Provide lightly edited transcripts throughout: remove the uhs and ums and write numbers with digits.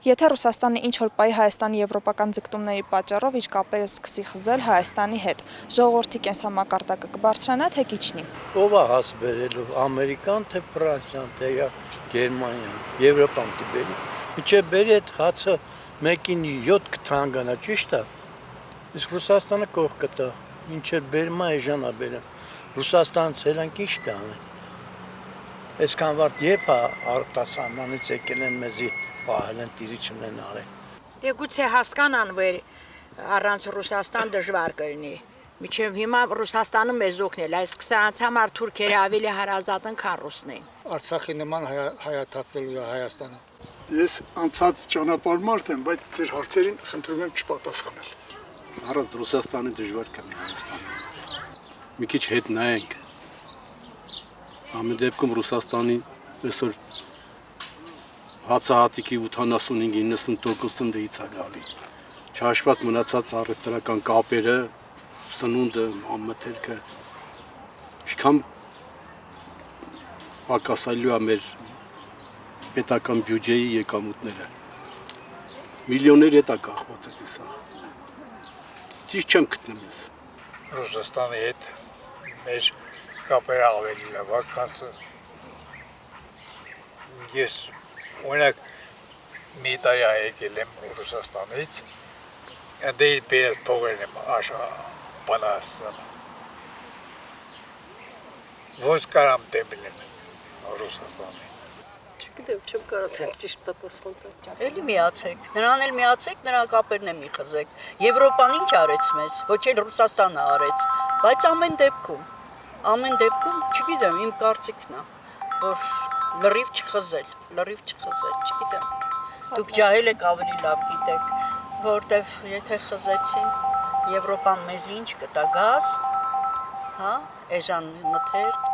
Եթե Ռուսաստանը ինչ-որ պահի Հայաստանի եվրոպական ձգտումների պատճառով իր կապերը սկսի խզել Հայաստանի հետ, ժողովրդի կենսամակարդակը կբարձրանա, թե կիջնի։ Ով է հաս բերելու, Ամերիկան, թե Ֆրանսիան, թե Գերմանիան, Եվրոպան կբերի։ Միջև բերի այդ հացը մեկին 7 կթանկանա, ճիշտ է։ Իսկ Ռուսաստանը կող կտա, ինչ է բերում, այժմ է բերում։ Ռուսաստանից հելանք ինչ պիտի անեն։ Այսքան վարդ երբ է արտասահմանից եկել են մեզի պահել են տիրություն են արել։ Դե գուցե հասկանան, որ առանց Ռուսաստան դժվար կլինի։ Միջև հիմա Ռուսաստանը մեզ օգնել, այս 20 համար թուրքերը ավելի հարազատ են, քան ռուսներին։ Արցախի նման հայաթափվելու է Հայաստանը։ Ես անցած ճանապարհ մարդ եմ, բայց ձեր հարցերին խնդրում եմ չպատասխանել։ Առանց Ռուսաստանի դժվար կլինի Հայաստանը։ Մի քիչ հետ նայենք։ Ամեն դեպքում Ռուսաստանի այսօր հացահատիկի 85-90% տնտեսից է գալի։ Չհաշված մնացած առևտրական կապերը, սնունդը, մթերքը, ինչքան պակասելու է մեր պետական բյուջեի եկամուտները։ Միլիոններ է կախված այդ սա։ Ճիշտ չեմ գտնում ես։ Ռուսաստանի հետ մեր կապերը ավելի լավ, քան ես օրինակ մի տարի եկել եմ Ռուսաստանից, դե իբեր փողել եմ բանաստան։ Ո՞նց կարամ դեմել Ռուսաստանի։ Չգիտեմ, չեմ կարող ես ճիշտ պատասխան տալ։ Էլի միացեք, նրան էլ միացեք, նրա կապերն էլ մի խզեք։ Եվրոպան ինչ արեց մեզ, ոչ էլ Ռուսաստանը արեց, բայց ամեն դեպքում, չգիտեմ, իմ կարծիքն է, որ լրիվ չխզել, չգիտեմ։ Դուք ջահել եք ավելի լավ գիտեք, որտեվ եթե խզեցին, Եվրոպան մեզ ինչ կտա, գազ, հա, էժան մթերք։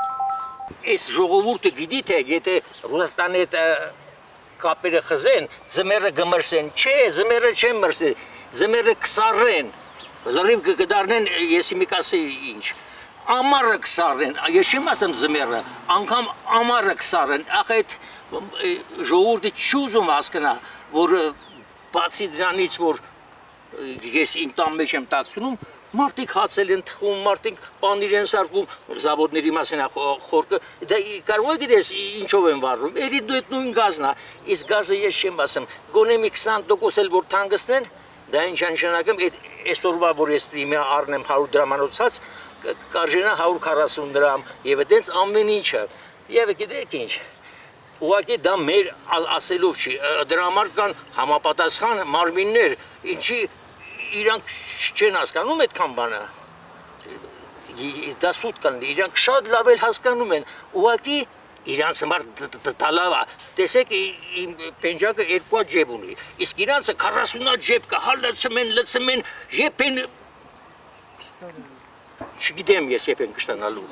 Այս ժողովուրդը գիտի թե եթե Ռուսաստանի հետ կապերը խզեն, ձմեռը գմրսեն, չէ, ձմեռը չեն մրսի, ձմեռը կսարեն, լրիվ կդառնեն, եսի մի կասեի ինչ, ամառը կսարեն, ես չեմ ասեմ ձմեռը, անգամ ամառը կսարեն, ախ այդ ժողովուրդը չուզում հասկանա, որ բացի դրանից, որ ես իմ տան մեջ եմ տացնում, մարդիկ հացել են թխում, մարդիկ պանիր են սարկում, զավոդների մասին խորկը, դա կարող է գիտես ինչով են վառում, էլի դու այդ նույն գազն է, իսկ գազը ես չեմ ասեմ, գոնե մի 20% էլ որ թանկացնեն, դա ինչ նշանակում, այսօրվա որ ես դիմի առնեմ 100 դրամանոցած, կարժենա 140 դրամ, եւ այդպես ամեն ինչը, եւ գիտեք ինչ, ուղղակի դա մեր ասելով չի, դրա համար կան համապատասխան մարմիններ, ինչի իրանք չեն հասկանում այդքան բանը, դա սուտ կան, իրանք շատ լավ էլ հասկանում են, ուղղակի իրանց համար դա լավ է, տեսեք իմ պենջակը 2 ջեբ ունի, իսկ իրանցը 40 ջեբ կա, հա լցում են, եփ են, չգիտեմ ես եփ են կշտանալու։